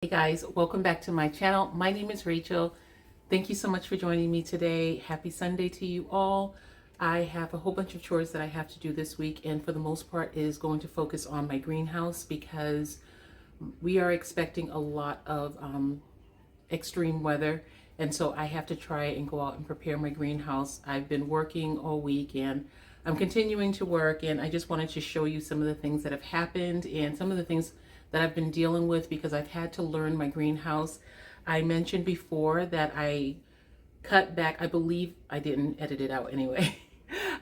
Guys, welcome back to my channel. My name is Rachel. Thank you so much for joining me today. Happy Sunday to you all. I have a whole bunch of chores that I have to do this week, and for the most part is going to focus on my greenhouse because we are expecting a lot of extreme weather, and so I have to try and go out and prepare my greenhouse. I've been working all week and I'm continuing to work, and I just wanted to show you some of the things that have happened and some of the things that I've been dealing with because I've had to learn my greenhouse. I mentioned before that I cut back, I believe I didn't edit it out anyway.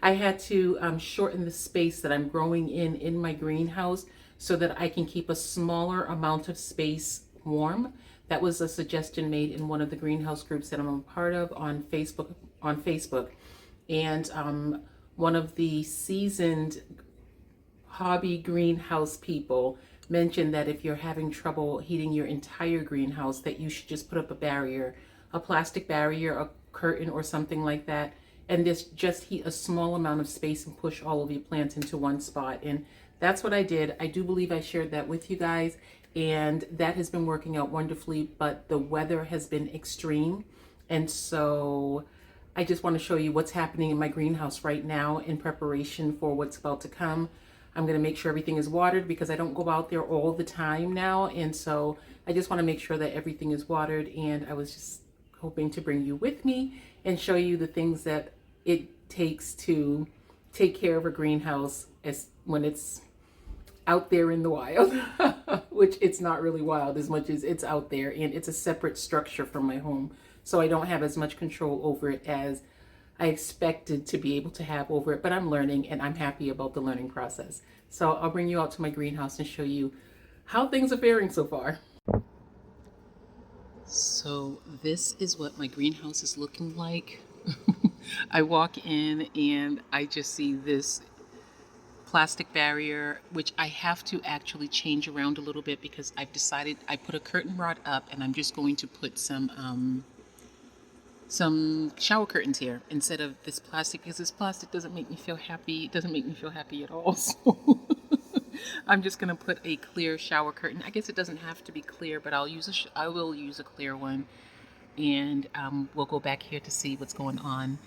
I had to shorten the space that I'm growing in my greenhouse so that I can keep a smaller amount of space warm. That was a suggestion made in one of the greenhouse groups that I'm a part of on Facebook. And one of the seasoned hobby greenhouse people mentioned that if you're having trouble heating your entire greenhouse, that you should just put up a barrier, a plastic barrier, a curtain or something like that, and just heat a small amount of space and push all of your plants into one spot. And that's what I did. I do believe I shared that with you guys, and that has been working out wonderfully, but the weather has been extreme. And so I just want to show you what's happening in my greenhouse right now in preparation for what's about to come. I'm going to make sure everything is watered because I don't go out there all the time now. And so I just want to make sure that everything is watered. And I was just hoping to bring you with me and show you the things that it takes to take care of a greenhouse as when it's out there in the wild, which it's not really wild as much as it's out there, and it's a separate structure from my home. So I don't have as much control over it as I expected to be able to have over it, but I'm learning and I'm happy about the learning process. So I'll bring you out to my greenhouse and show you how things are faring so far. So this is what my greenhouse is looking like. I walk in and I just see this plastic barrier, which I have to actually change around a little bit because I've decided I put a curtain rod up and I'm just going to put some shower curtains here instead of this plastic, because this plastic doesn't make me feel happy. It doesn't make me feel happy at all. So I'm just going to put a clear shower curtain. I guess it doesn't have to be clear, but I will use a clear one. And we'll go back here to see what's going on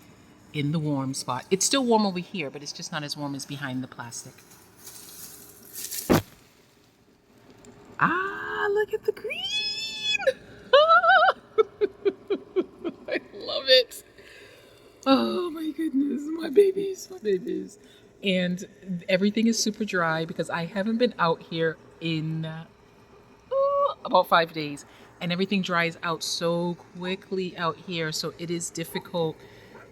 in the warm spot. It's still warm over here, but it's just not as warm as behind the plastic. Ah, look at the green. I love it. Oh my goodness, my babies. And everything is super dry because I haven't been out here in about 5 days, and everything dries out so quickly out here. So it is difficult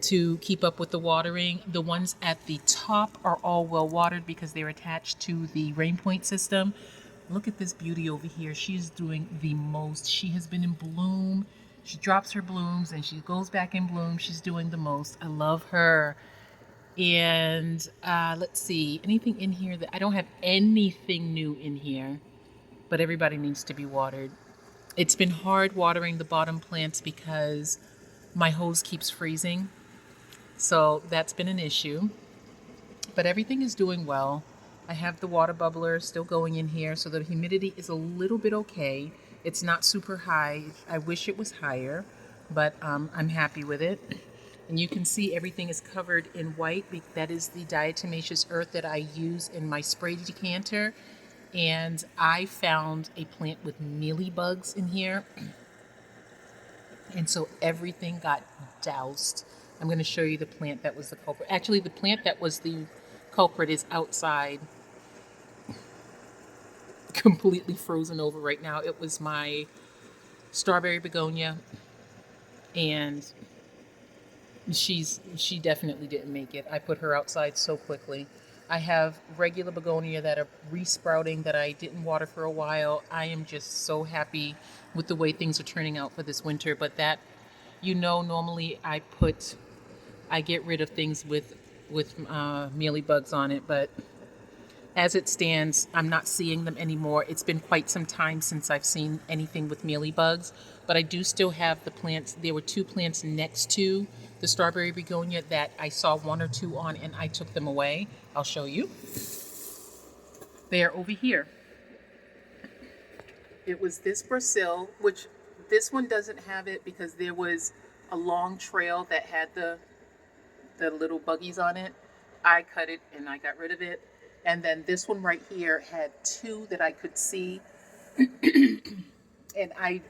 to keep up with the watering. The ones at the top are all well watered because they're attached to the rain point system. Look at this beauty over here. She's doing the most. She has been in bloom. She drops her blooms and she goes back in bloom. She's doing the most. I love her. And let's see, anything in here that I don't have anything new in here, but everybody needs to be watered. It's been hard watering the bottom plants because my hose keeps freezing. So that's been an issue, but everything is doing well. I have the water bubbler still going in here, so the humidity is a little bit okay. It's not super high. I wish it was higher, but I'm happy with it. And you can see everything is covered in white. That is the diatomaceous earth that I use in my spray decanter. And I found a plant with mealybugs in here. And so everything got doused. I'm going to show you the plant that was the culprit. Actually, the plant that was the culprit is outside, completely frozen over right now. It was my strawberry begonia, and she definitely didn't make it. I put her outside so quickly. I have regular begonia that are resprouting that I didn't water for a while. I am just so happy with the way things are turning out for this winter. But that, normally I get rid of things with mealy bugs on it, but as it stands, I'm not seeing them anymore. It's been quite some time since I've seen anything with mealy bugs, but I do still have the plants. There were 2 plants next to the strawberry begonia that I saw 1 or 2 on, and I took them away. I'll show you. They are over here. it was this Brazil, which this one doesn't have it because there was a long trail that had the little buggies on it. I cut it and I got rid of it. And then this one right here had two that I could see, and I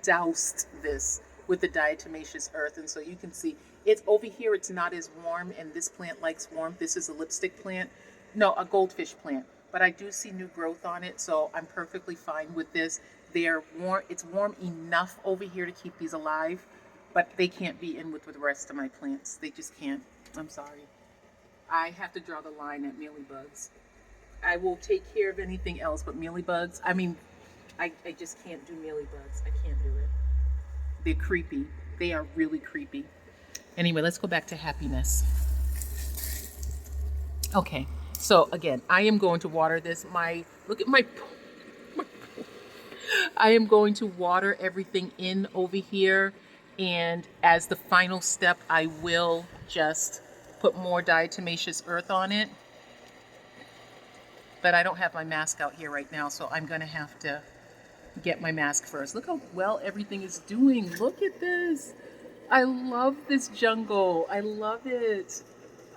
doused this with the diatomaceous earth. And so you can see it's over here, it's not as warm, and this plant likes warmth. This is a lipstick plant. No, a goldfish plant. But I do see new growth on it, so I'm perfectly fine with this. They're warm, it's warm enough over here to keep these alive, but they can't be in with the rest of my plants. They just can't. I'm sorry. I have to draw the line at mealybugs. I will take care of anything else, but mealybugs, I mean, I just can't do mealybugs. I can't do it. They're creepy. They are really creepy. Anyway, let's go back to happiness. Okay, so again, I am going to water this. Look at my I am going to water everything in over here. And as the final step, I will just put more diatomaceous earth on it. But I don't have my mask out here right now, so I'm going to have to get my mask first. Look how well everything is doing. Look at this. I love this jungle. I love it.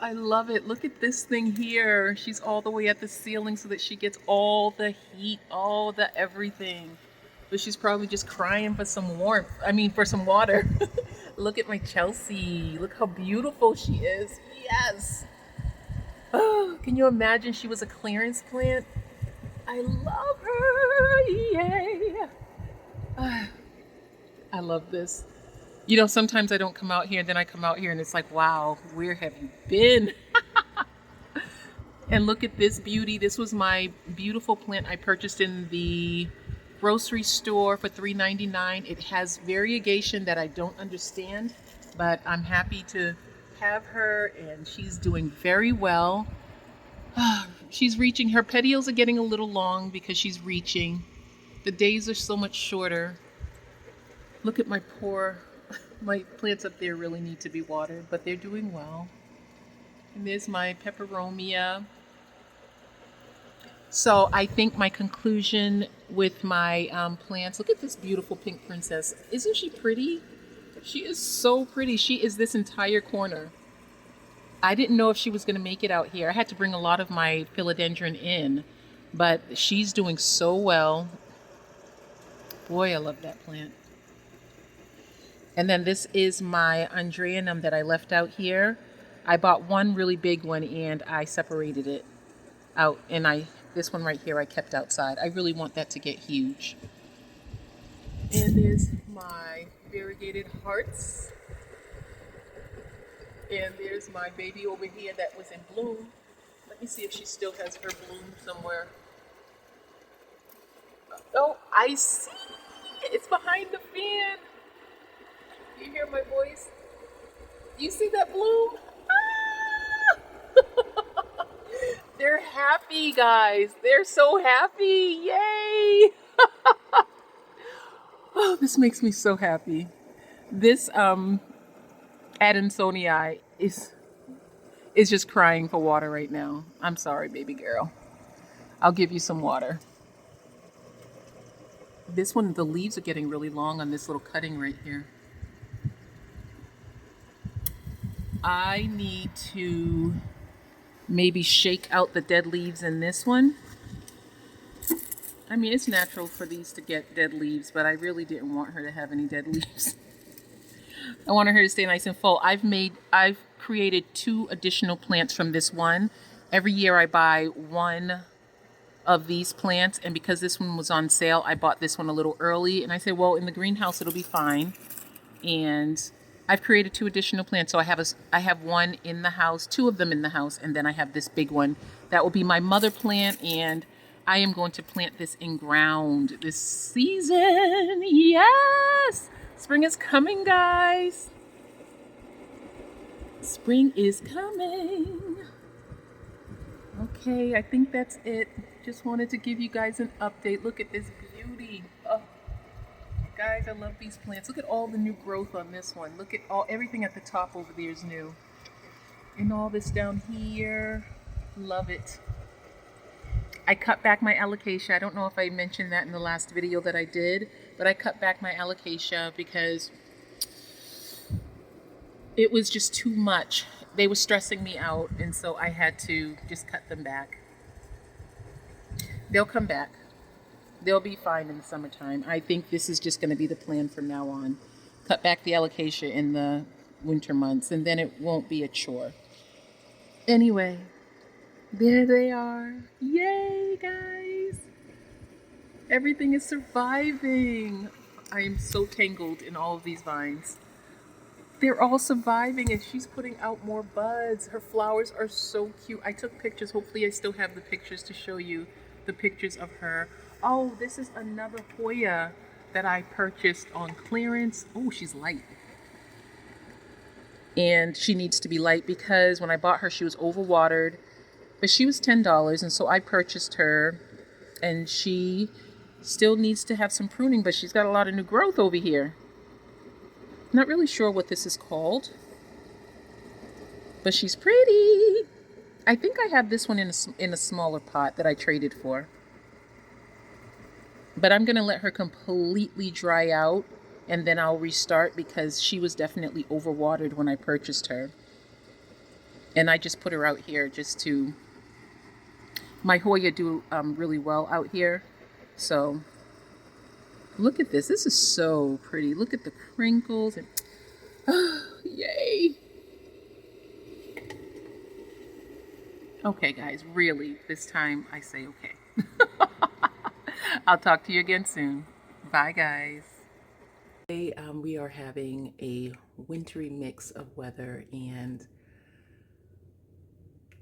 I love it. Look at this thing here. She's all the way at the ceiling so that she gets all the heat, all the everything. But she's probably just crying for some warmth. I mean, for some water. Look at my Chelsea. Look how beautiful she is. Yes. Oh, can you imagine she was a clearance plant? I love her. Yay. I love this. You know, sometimes I don't come out here, and then I come out here and it's like, wow, where have you been? And look at this beauty. This was my beautiful plant I purchased in the grocery store for $3.99. It has variegation that I don't understand, but I'm happy to have her, and she's doing very well. She's reaching. Her petioles are getting a little long because she's reaching. The days are so much shorter. Look at my plants up there really need to be watered, but they're doing well. And there's my peperomia. So I think my conclusion with my plants, look at this beautiful pink princess. Isn't she pretty? She is so pretty. She is this entire corner. I didn't know if she was going to make it out here. I had to bring a lot of my philodendron in, but she's doing so well. Boy, I love that plant. And then this is my Andreanum that I left out here. I bought one really big one and I separated it out, and this one right here I kept outside. I really want that to get huge. And there's my variegated hearts. And there's my baby over here that was in bloom. Let me see if she still has her bloom somewhere. Oh, I see. It's behind the fan. Do you hear my voice? Do you see that bloom? Ah! They're happy, guys. They're so happy. Yay! Oh, this makes me so happy. This Adansonii is just crying for water right now. I'm sorry, baby girl. I'll give you some water. This one, the leaves are getting really long on this little cutting right here. I need to maybe shake out the dead leaves in this one. I mean, it's natural for these to get dead leaves, but I really didn't want her to have any dead leaves. I wanted her to stay nice and full. I've created 2 additional plants from this one. Every year I buy one of these plants, and because this one was on sale, I bought this one a little early, and I said, well, in the greenhouse it'll be fine. And I've created 2 additional plants. So I have one in the house, 2 of them in the house, and then I have this big one. That will be my mother plant, and I am going to plant this in ground this season. Yes! Spring is coming, guys. Spring is coming. Okay, I think that's it. Just wanted to give you guys an update. Look at this beauty. Oh, guys, I love these plants. Look at all the new growth on this one. Look at everything at the top over there is new. And all this down here. Love it. I cut back my alocasia. I don't know if I mentioned that in the last video that I did, but I cut back my alocasia because it was just too much. They were stressing me out, and so I had to just cut them back. They'll come back. They'll be fine in the summertime. I think this is just going to be the plan from now on. Cut back the alocasia in the winter months, and then it won't be a chore. Anyway, there they are. Yay, guys! Everything is surviving. I am so tangled in all of these vines. They're all surviving, and she's putting out more buds. Her flowers are so cute. I took pictures. Hopefully I still have the pictures to show you the pictures of her. Oh, this is another Hoya that I purchased on clearance. Oh, she's light. And she needs to be light because when I bought her, she was overwatered. But she was $10, and so I purchased her. And she still needs to have some pruning, but she's got a lot of new growth over here. Not really sure what this is called, but she's pretty. I think I have this one in a smaller pot that I traded for. But I'm going to let her completely dry out, and then I'll restart because she was definitely overwatered when I purchased her. And I just put her out here just to... My Hoya do really well out here. So look at this. This is so pretty. Look at the crinkles. And yay. Okay, guys, really, this time I say okay. I'll talk to you again soon. Bye, guys. Today, we are having a wintry mix of weather, and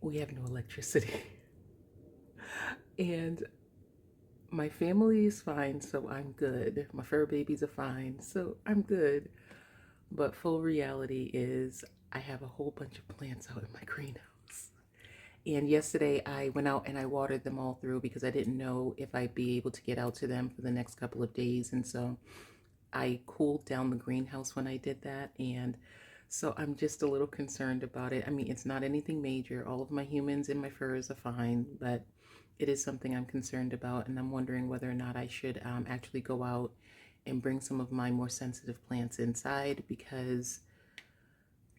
we have no electricity. And my family is fine, so I'm good. My fur babies are fine, so I'm good. But full reality is I have a whole bunch of plants out in my greenhouse. And yesterday I went out and I watered them all through because I didn't know if I'd be able to get out to them for the next couple of days. And so I cooled down the greenhouse when I did that. And so I'm just a little concerned about it. I mean, it's not anything major. All of my humans and my furs are fine, but it is something I'm concerned about. And I'm wondering whether or not I should actually go out and bring some of my more sensitive plants inside, because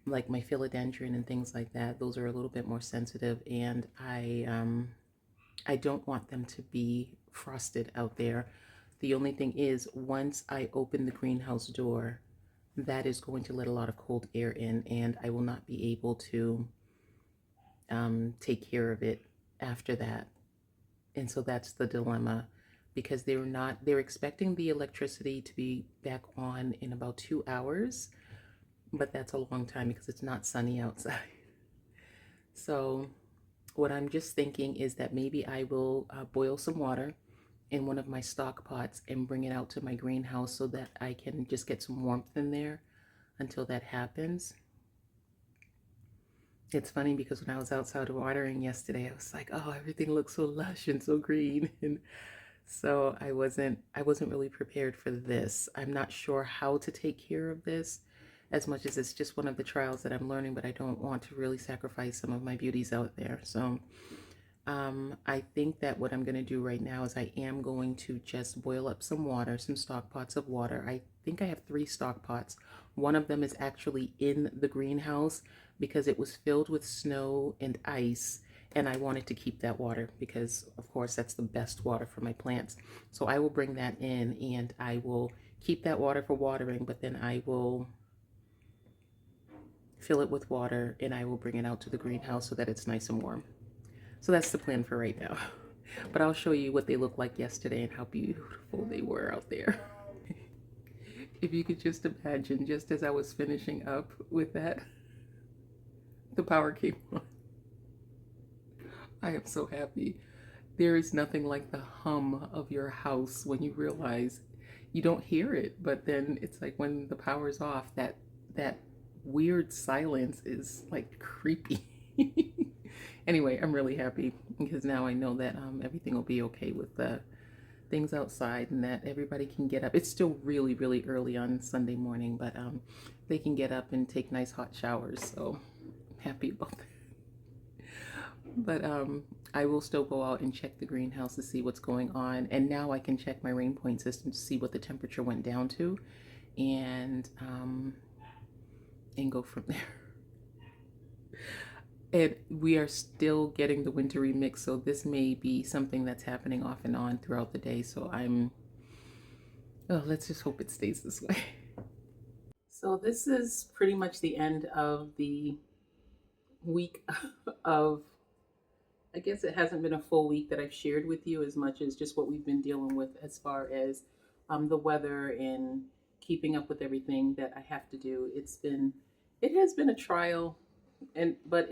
like my philodendron and things like that, those are a little bit more sensitive, and I don't want them to be frosted out there. The only thing is, once I open the greenhouse door, that is going to let a lot of cold air in, and I will not be able to take care of it after that. And so that's the dilemma, because they're expecting the electricity to be back on in about 2 hours. But that's a long time because it's not sunny outside. So what I'm just thinking is that maybe I will boil some water in one of my stock pots and bring it out to my greenhouse so that I can just get some warmth in there until that happens. It's funny because when I was outside watering yesterday, I was like, oh, everything looks so lush and so green. And so I wasn't really prepared for this. I'm not sure how to take care of this, as much as it's just one of the trials that I'm learning, but I don't want to really sacrifice some of my beauties out there. So I think that what I'm going to do right now is I am going to just boil up some water, some stock pots of water. I think I have 3 stock pots. One of them is actually in the greenhouse because it was filled with snow and ice, and I wanted to keep that water because, of course, that's the best water for my plants. So I will bring that in, and I will keep that water for watering, but then I will fill it with water and I will bring it out to the greenhouse so that it's nice and warm. So that's the plan for right now. But I'll show you what they looked like yesterday and how beautiful they were out there. If you could just imagine, just as I was finishing up with that, the power came on. I am so happy. There is nothing like the hum of your house when you realize you don't hear it, but then it's like when the power's off, that weird silence is like creepy. Anyway, I'm really happy because now I know that everything will be okay with the things outside and that everybody can get up. It's still really, really early on Sunday morning, but they can get up and take nice hot showers. So I'm happy about that. But I will still go out and check the greenhouse to see what's going on. And now I can check my rain point system to see what the temperature went down to, and go from there. And we are still getting the wintry mix, so this may be something that's happening off and on throughout the day. So let's just hope it stays this way. So this is pretty much the end of the week of, I guess it hasn't been a full week that I've shared with you as much as just what we've been dealing with as far as the weather and keeping up with everything that I have to do. It has been a trial, but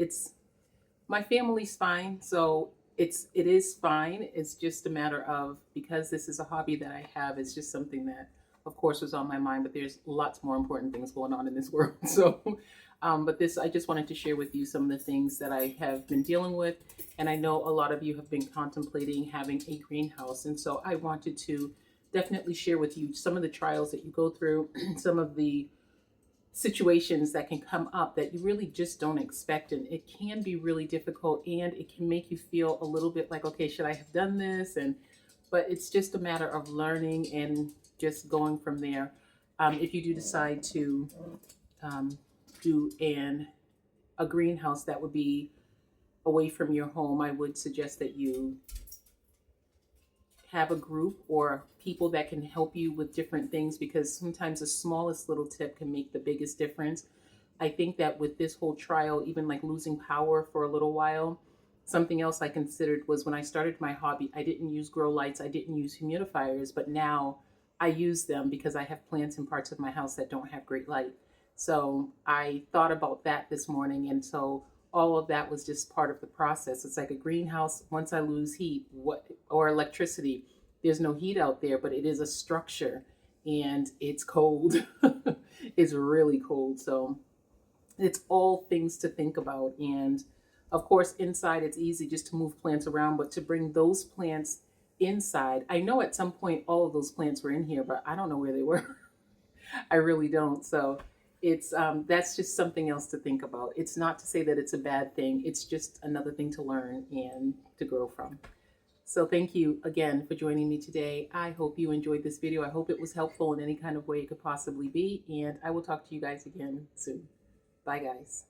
my family's fine, so it is fine. It's just a matter of, because this is a hobby that I have, it's just something that, of course, was on my mind. But there's lots more important things going on in this world. So, but I just wanted to share with you some of the things that I have been dealing with, and I know a lot of you have been contemplating having a greenhouse, and so I wanted to definitely share with you some of the trials that you go through, some of the situations that can come up that you really just don't expect, and it can be really difficult, and it can make you feel a little bit like, okay, should I have done this? But it's just a matter of learning and just going from there. If you do decide to do a greenhouse that would be away from your home, I would suggest that you have a group or people that can help you with different things, because sometimes the smallest little tip can make the biggest difference. I think that with this whole trial, even like losing power for a little while, something else I considered was, when I started my hobby, I didn't use grow lights, I didn't use humidifiers, but now I use them because I have plants in parts of my house that don't have great light. So I thought about that this morning, and so all of that was just part of the process. It's like a greenhouse. Once I lose heat, or electricity, there's no heat out there, but it is a structure, and it's cold. It's really cold. So it's all things to think about. And of course, inside, it's easy just to move plants around, but to bring those plants inside, I know at some point all of those plants were in here, but I don't know where they were. I really don't. So it's that's just something else to think about. It's not to say that it's a bad thing. It's just another thing to learn and to grow from. So thank you again for joining me today. I hope you enjoyed this video. I hope it was helpful in any kind of way it could possibly be. And I will talk to you guys again soon. Bye, guys.